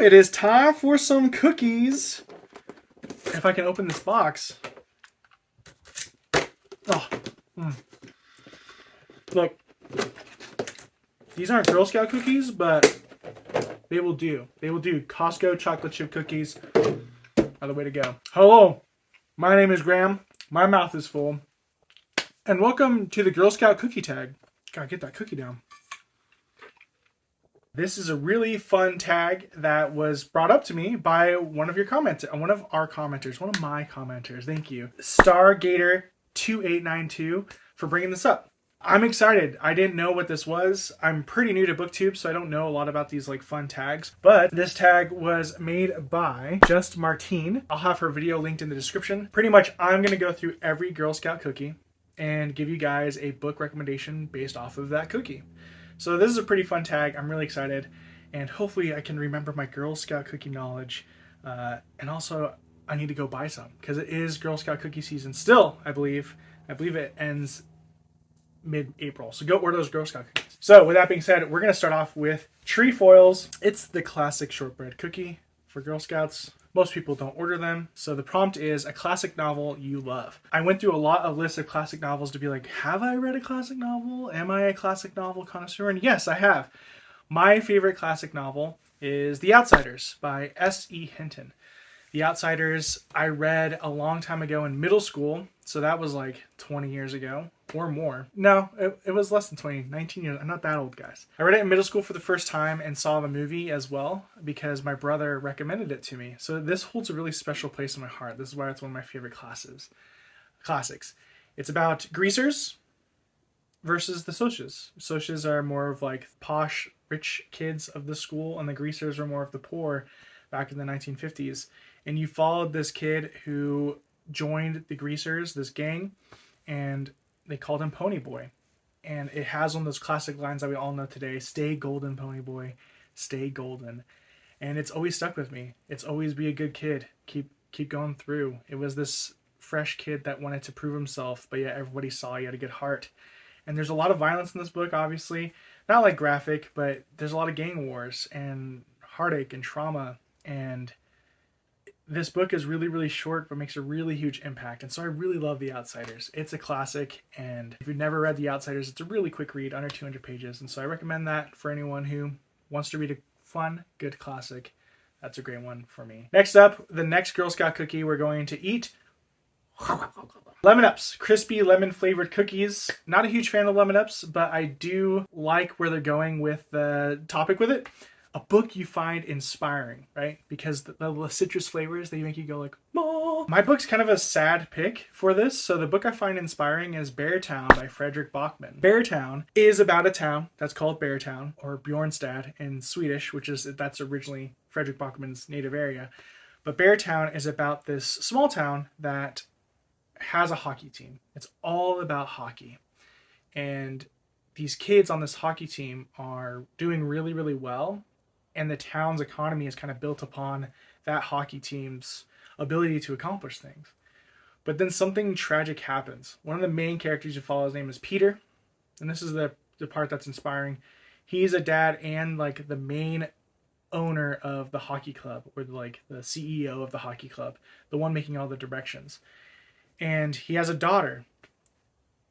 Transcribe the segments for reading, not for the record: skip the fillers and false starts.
it is time for some cookies. If I can open this box. Oh, Look, these aren't Girl Scout cookies, but they will do. They will do. Costco chocolate chip cookies are the way to go. Hello, my name is Graham. My mouth is full. And welcome to the Girl Scout cookie tag. Gotta get that cookie down. This is a really fun tag that was brought up to me by one of our commenters, one of my commenters. Thank you, Stargator2892, for bringing this up. I'm excited. I didn't know what this was. I'm pretty new to booktube, so I don't know a lot about these like fun tags. But this tag was made by Just Martine. I'll have her video linked in the description. Pretty much, I'm gonna go through every Girl Scout cookie and give you guys a book recommendation based off of that cookie. So this is a pretty fun tag. I'm really excited, and hopefully I can remember my Girl Scout cookie knowledge. And also, I need to go buy some because it is Girl Scout cookie season still. I believe it ends mid-April. So go order those Girl Scout cookies. So with that being said, we're gonna start off with Trefoils. It's the classic shortbread cookie for Girl Scouts. Most people don't order them. So the prompt is a classic novel you love. I went through a lot of lists of classic novels to be like, have I read a classic novel? Am I a classic novel connoisseur? And yes, I have. My favorite classic novel is The Outsiders by S.E. Hinton. The Outsiders I read a long time ago in middle school. So that was like 20 years ago or more. No, it was less than 20, 19 years. I'm not that old, guys. I read it in middle school for the first time and saw the movie as well because my brother recommended it to me. So this holds a really special place in my heart. This is why it's one of my favorite classics. It's about greasers versus the Socs. Socs are more of like posh, rich kids of the school, and the greasers are more of the poor back in the 1950s. And you followed this kid who joined the greasers, this gang, and they called him Pony Boy. And it has one of those classic lines that we all know today: stay golden, Pony Boy, stay golden. And it's always stuck with me. It's always be a good kid. Keep going through. It was this fresh kid that wanted to prove himself, but yet everybody saw he had a good heart. And there's a lot of violence in this book, obviously. Not like graphic, but there's a lot of gang wars and heartache and trauma. And this book is really, really short, but makes a really huge impact. And so I really love The Outsiders. It's a classic, and if you've never read The Outsiders, it's a really quick read, under 200 pages. And so I recommend that for anyone who wants to read a fun, good classic. That's a great one for me. Next up, the next Girl Scout cookie we're going to eat. Lemon Ups, crispy lemon flavored cookies. Not a huge fan of Lemon Ups, but I do like where they're going with the topic with it. A book you find inspiring, right? Because the citrus flavors, they make you go like, "Mom." My book's kind of a sad pick for this. So the book I find inspiring is Beartown by Fredrik Backman. Beartown is about a town that's called Beartown, or Bjornstad in Swedish, that's originally Fredrik Backman's native area. But Beartown is about this small town that has a hockey team. It's all about hockey. And these kids on this hockey team are doing really, really well. And the town's economy is kind of built upon that hockey team's ability to accomplish things. But then something tragic happens. One of the main characters you follow, his name is Peter. And this is the part that's inspiring. He's a dad and like the main owner of the hockey club, or like the CEO of the hockey club, the one making all the directions. And he has a daughter.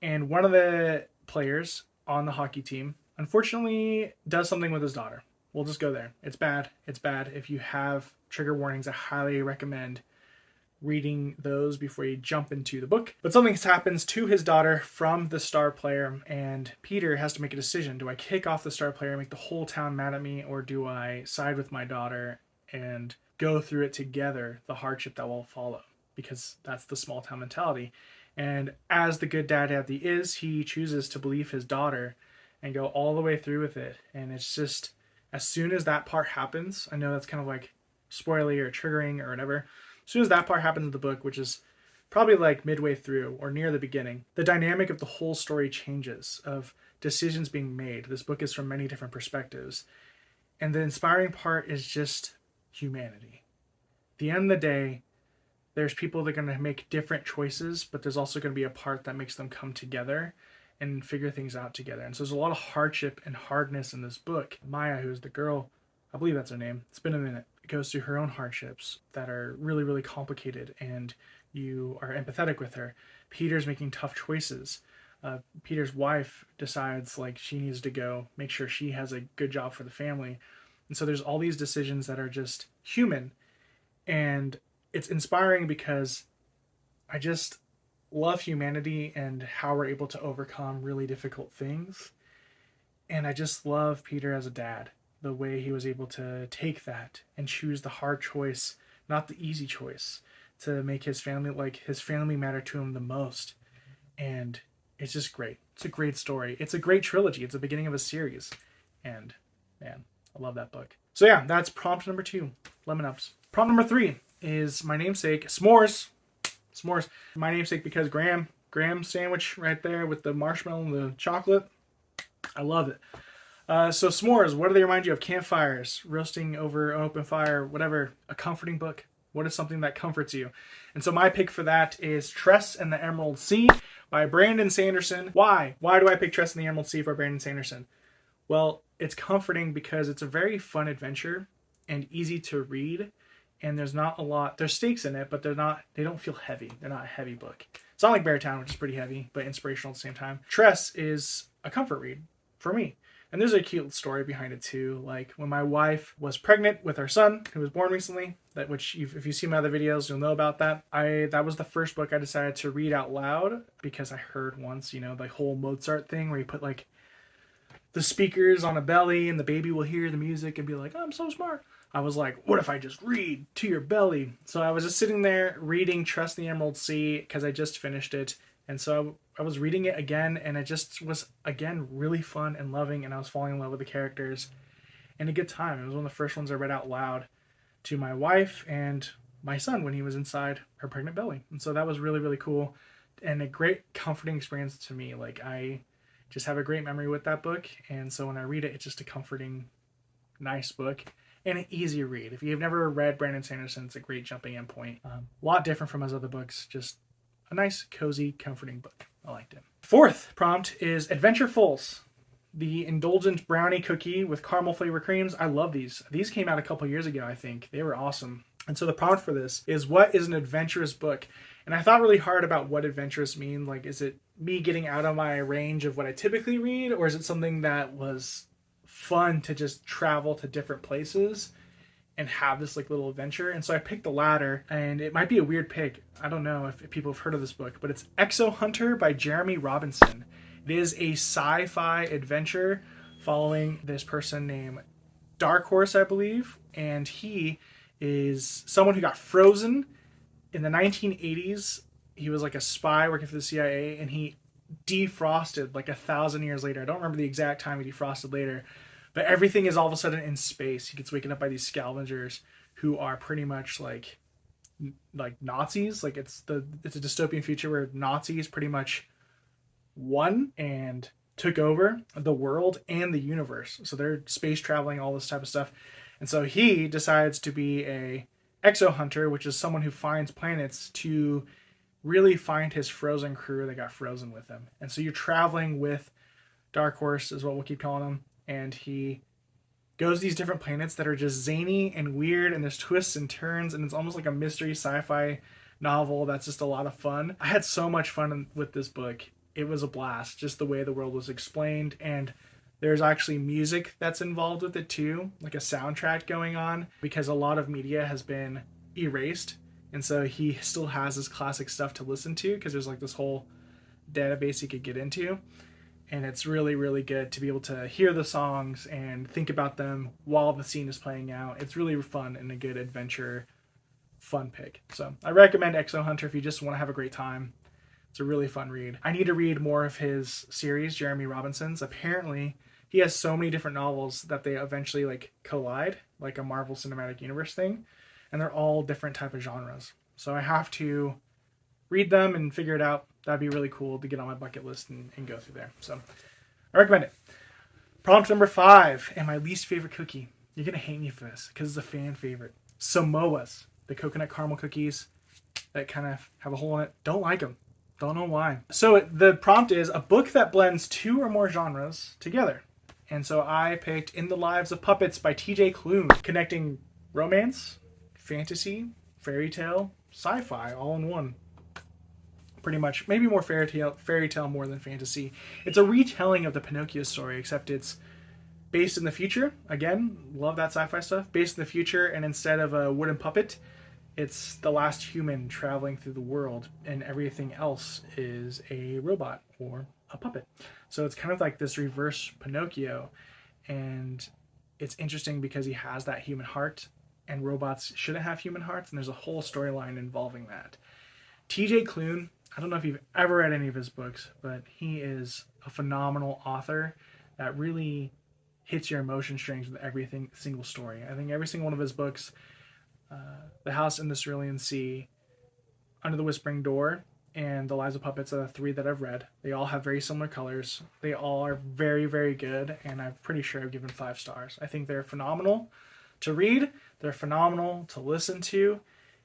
And one of the players on the hockey team, unfortunately, does something with his daughter. We'll just go there. It's bad. It's bad. If you have trigger warnings, I highly recommend reading those before you jump into the book. But something happens to his daughter from the star player, and Peter has to make a decision. Do I kick off the star player and make the whole town mad at me, or do I side with my daughter and go through it together, the hardship that will follow? Because that's the small town mentality. And as the good dad that he is, he chooses to believe his daughter and go all the way through with it. And it's just, as soon as that part happens, I know that's kind of like spoilery or triggering or whatever. As soon as that part happens in the book, which is probably like midway through or near the beginning, the dynamic of the whole story changes, of decisions being made. This book is from many different perspectives. And the inspiring part is just humanity. At the end of the day, there's people that are going to make different choices, but there's also going to be a part that makes them come together and figure things out together. And so there's a lot of hardship and hardness in this book. Maya, who's the girl, I believe that's her name. It's been a minute. goes through her own hardships that are really, really complicated, and you are empathetic with her. Peter's making tough choices. Peter's wife decides like she needs to go make sure she has a good job for the family. And so there's all these decisions that are just human. And it's inspiring because I just love humanity and how we're able to overcome really difficult things. And I just love Peter as a dad, the way he was able to take that and choose the hard choice, not the easy choice, to make his family matter to him the most. And it's just great. It's a great story. It's a great trilogy. It's the beginning of a series. And man, I love that book. So yeah, that's prompt number 2, Lemon Ups. Prompt number 3 is my namesake, s'mores. S'mores. My namesake because Graham sandwich right there with the marshmallow and the chocolate. I love it. So s'mores, what do they remind you of? Campfires, roasting over an open fire, whatever. A comforting book. What is something that comforts you? And so my pick for that is Tress and the Emerald Sea by Brandon Sanderson. Why? Why do I pick Tress and the Emerald Sea by Brandon Sanderson? Well, it's comforting because it's a very fun adventure and easy to read. And there's not a lot, there's stakes in it, but they don't feel heavy. They're not a heavy book. It's not like Beartown, which is pretty heavy, but inspirational at the same time. Tress is a comfort read for me. And there's a cute story behind it too. Like when my wife was pregnant with our son, who was born recently, if you see my other videos, you'll know about that. That was the first book I decided to read out loud because I heard once, the whole Mozart thing where you put like the speakers on a belly and the baby will hear the music and be like, oh, I'm so smart. I was like, what if I just read to your belly? So I was just sitting there reading Trust the Emerald Sea because I just finished it. And so I was reading it again, and it just was, again, really fun and loving, and I was falling in love with the characters. And a good time. It was one of the first ones I read out loud to my wife and my son when he was inside her pregnant belly. And so that was really, really cool and a great comforting experience to me. Like, I just have a great memory with that book, and so when I read it, it's just a comforting, nice book and an easy read. If you've never read Brandon Sanderson, it's a great jumping in point. A lot different from his other books, just a nice, cozy, comforting book. I liked it. Fourth prompt is Adventurefuls, the indulgent brownie cookie with caramel flavor creams. I love these. These came out a couple years ago, I think. They were awesome. And so the prompt for this is, what is an adventurous book? And I thought really hard about what adventurous mean. Like, is it me getting out of my range of what I typically read, or is it something that was fun to just travel to different places and have this like little adventure? And so I picked the latter, and it might be a weird pick. I don't know if people have heard of this book, but it's Exo Hunter by Jeremy Robinson. It is a sci-fi adventure following this person named Dark Horse, I believe, and he is someone who got frozen in the 1980s. He was like a spy working for the CIA, and he defrosted like 1,000 years later. I don't remember the exact time he defrosted later, but everything is all of a sudden in space. He gets waken up by these scavengers who are pretty much like Nazis. Like it's a dystopian future where Nazis pretty much won and took over the world and the universe. So they're space traveling, all this type of stuff. And so he decides to be a exo hunter, which is someone who finds planets to really find his frozen crew that got frozen with him. And so you're traveling with Dark Horse, is what we'll keep calling him. And he goes these different planets that are just zany and weird, and there's twists and turns, and it's almost like a mystery sci-fi novel that's just a lot of fun. I had so much fun with this book. It was a blast, just the way the world was explained, and there's actually music that's involved with it too, like a soundtrack going on, because a lot of media has been erased, and so he still has this classic stuff to listen to, because there's like this whole database he could get into. And it's really, really good to be able to hear the songs and think about them while the scene is playing out. It's really fun and a good adventure, fun pick. So I recommend Exo Hunter if you just want to have a great time. It's a really fun read. I need to read more of his series, Jeremy Robinson's. Apparently, he has so many different novels that they eventually like collide, like a Marvel Cinematic Universe thing. And they're all different type of genres. So I have to read them and figure it out. That'd be really cool to get on my bucket list and go through there. So I recommend it. Prompt number 5, and my least favorite cookie. You're going to hate me for this because it's a fan favorite. Samoas, the coconut caramel cookies that kind of have a hole in it. Don't like them. Don't know why. So the prompt is a book that blends 2 or more genres together. And so I picked In the Lives of Puppets by TJ Klune, connecting romance, fantasy, fairy tale, sci-fi, all in one. Pretty much, maybe more fairy tale more than fantasy. It's a retelling of the Pinocchio story, except it's based in the future. Again, love that sci-fi stuff. Based in the future, and instead of a wooden puppet, it's the last human traveling through the world, and everything else is a robot or a puppet. So it's kind of like this reverse Pinocchio, and it's interesting because he has that human heart, and robots shouldn't have human hearts, and there's a whole storyline involving that. TJ Klune, I don't know if you've ever read any of his books, but he is a phenomenal author that really hits your emotion strings with single story. I think every single one of his books, The House in the Cerulean Sea, Under the Whispering Door, and The Lives of Puppets are the three that I've read. They all have very similar colors. They all are very, very good, and I'm pretty sure I've given 5 stars. I think they're phenomenal to read. They're phenomenal to listen to,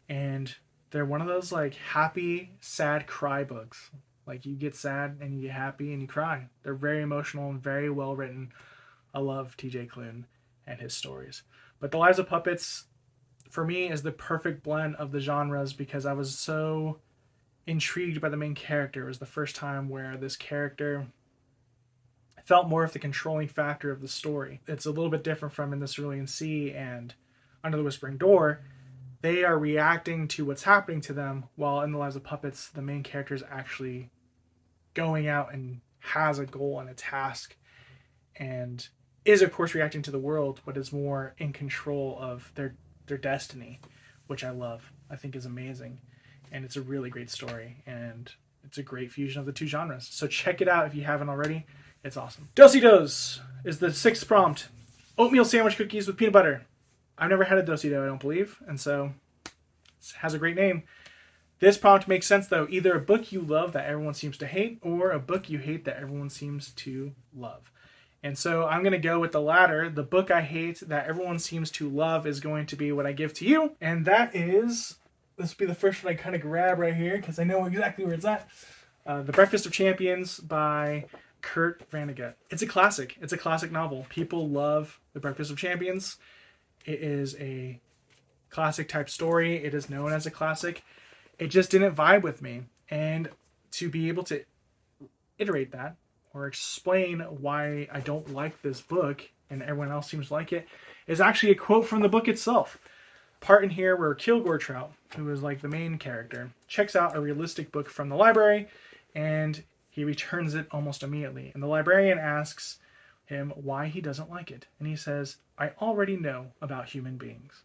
and they're one of those like happy, sad cry books. Like you get sad and you get happy and you cry. They're very emotional and very well written. I love TJ Klune and his stories. But The Lives of Puppets, for me, is the perfect blend of the genres because I was so intrigued by the main character. It was the first time where this character felt more of the controlling factor of the story. It's a little bit different from In the Cerulean Sea and Under the Whispering Door. They are reacting to what's happening to them, while in The Lives of Puppets, the main character is actually going out and has a goal and a task, and is of course reacting to the world, but is more in control of their destiny, which I love. I think is amazing, and it's a really great story, and it's a great fusion of the two genres. So check it out if you haven't already. It's awesome. Do-si-dos is the 6th prompt. Oatmeal sandwich cookies with peanut butter. I've never had a do-si-do, I don't believe, and so it has a great name. This prompt makes sense, though. Either a book you love that everyone seems to hate, or a book you hate that everyone seems to love. And so I'm going to go with the latter. The book I hate that everyone seems to love is going to be what I give to you, and that is, this will be the first one I kind of grab right here, because I know exactly where it's at. The Breakfast of Champions by Kurt Vonnegut. It's a classic. It's a classic novel. People love The Breakfast of Champions. It is a classic type story. It is known as a classic. It just didn't vibe with me. And to be able to iterate that or explain why I don't like this book and everyone else seems to like it is actually a quote from the book itself. Part in here where Kilgore Trout, who is like the main character, checks out a realistic book from the library and he returns it almost immediately. And the librarian asks him why he doesn't like it. And he says, I already know about human beings.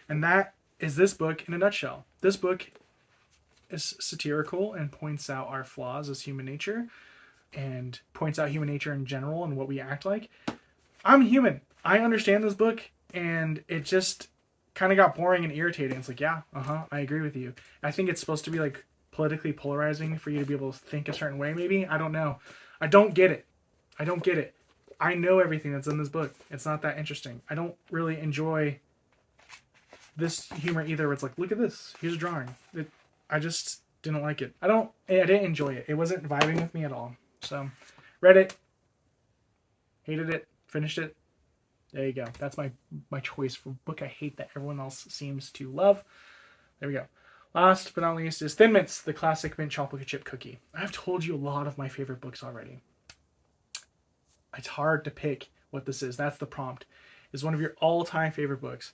And that is this book in a nutshell. This book is satirical and points out our flaws as human nature and points out human nature in general and what we act like. I'm human. I understand this book, and it just kind of got boring and irritating. It's like, yeah, I agree with you. I think it's supposed to be like politically polarizing for you to be able to think a certain way, maybe. I don't know. I don't get it. I know everything that's in this book. It's not that interesting. I don't really enjoy this humor either, where it's like, look at this. Here's a drawing. I just didn't like it. I didn't enjoy it. It wasn't vibing with me at all. So, read it, hated it, finished it. There you go. That's my choice for book I hate that everyone else seems to love. There we go. Last but not least is Thin Mints, the classic mint chocolate chip cookie. I've told you a lot of my favorite books already. It's hard to pick what this is. That's the prompt. It's one of your all-time favorite books.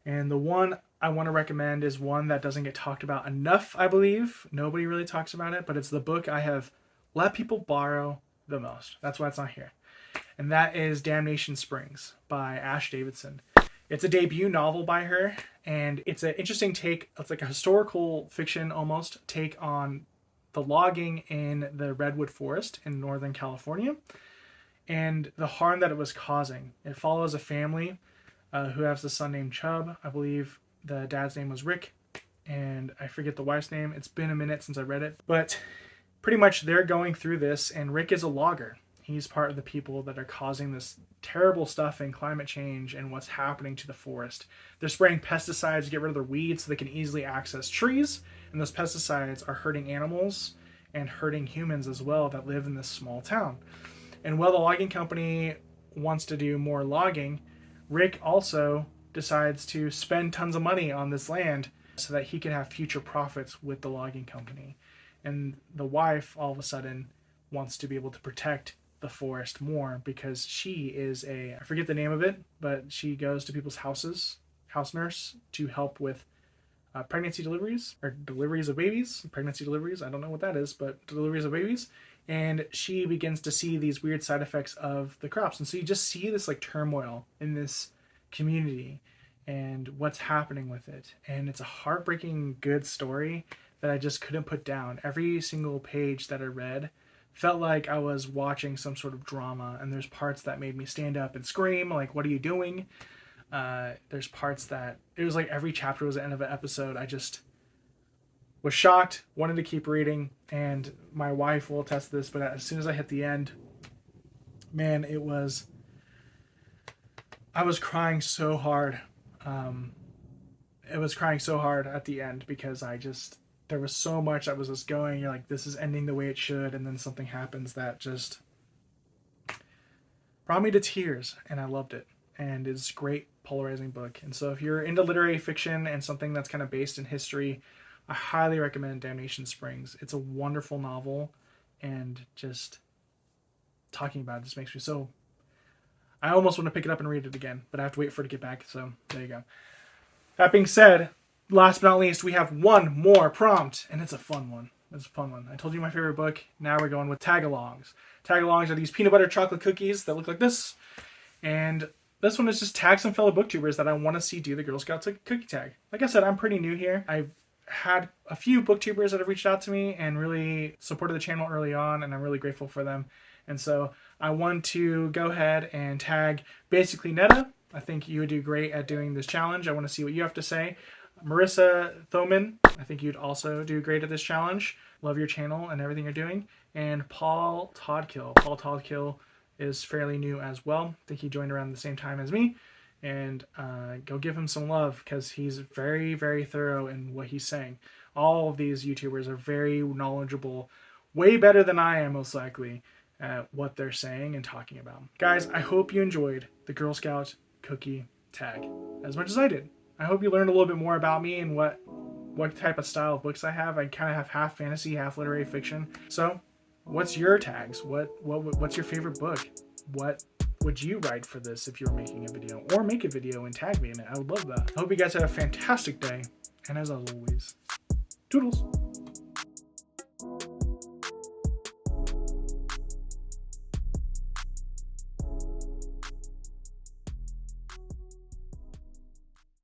And the one I want to recommend is one that doesn't get talked about enough, I believe. Nobody really talks about it, but it's the book I have let people borrow the most. That's why it's not here. And that is Damnation Springs by Ash Davidson. It's a debut novel by her, and it's an interesting take. It's like a historical fiction almost take on the logging in the redwood forest in Northern California and the harm that it was causing. It follows a family who has a son named Chubb. I believe the dad's name was Rick, and I forget the wife's name. It's been a minute since I read it. But pretty much they're going through this, and Rick is a logger. He's part of the people that are causing this terrible stuff in climate change and what's happening to the forest. They're spraying pesticides to get rid of the weeds so they can easily access trees, and those pesticides are hurting animals and hurting humans as well that live in this small town. And while the logging company wants to do more logging, Rick also decides to spend tons of money on this land so that he can have future profits with the logging company. And the wife all of a sudden wants to be able to protect the forest more because she is I forget the name of it, but she goes to people's houses, house nurse, to help with pregnancy deliveries or deliveries of babies, pregnancy deliveries. I don't know what that is, but deliveries of babies. And she begins to see these weird side effects of the crops. And so you just see this like turmoil in this community and what's happening with it. And it's a heartbreaking good story that I just couldn't put down. Every single page that I read felt like I was watching some sort of drama, and there's parts that made me stand up and scream, like, what are you doing? There's parts that it was like every chapter was the end of an episode. I just was shocked, wanted to keep reading, and my wife will attest to this, but as soon as I hit the end, man, I was crying so hard. It was crying so hard at the end because there was so much that was just going, you're like, this is ending the way it should, and then something happens that just brought me to tears, and I loved it. And it's a great polarizing book. And so if you're into literary fiction and something that's kind of based in history, I highly recommend Damnation Springs. It's a wonderful novel, and just talking about it just makes me so... I almost want to pick it up and read it again, but I have to wait for it to get back, so there you go. That being said, last but not least, we have one more prompt, and it's a fun one. It's a fun one. I told you my favorite book. Now we're going with Tagalongs. Tagalongs are these peanut butter chocolate cookies that look like this, and this one is just tag some fellow booktubers that I want to see do the Girl Scouts cookie tag. Like I said, I'm pretty new here. I've had a few booktubers that have reached out to me and really supported the channel early on, and I'm really grateful for them. And so I want to go ahead and tag basically Netta. I think you would do great at doing this challenge. I want to see what you have to say. Marissa Thoman, I think you'd also do great at this challenge. Love your channel and everything you're doing. And Paul Toddkill. Paul Toddkill is fairly new as well. I think he joined around the same time as me. And go give him some love because he's very, very thorough in what he's saying. All of these YouTubers are very knowledgeable, way better than I am most likely at what they're saying and talking about. Guys, I hope you enjoyed the Girl Scout cookie tag as much as I did. I hope you learned a little bit more about me and what type of style of books I have. I kind of have half fantasy, half literary fiction. So what's your tags? What's your favorite book? What would you write for this if you were making a video? Or make a video and tag me in it. I would love that. I hope you guys have a fantastic day. And as always, toodles.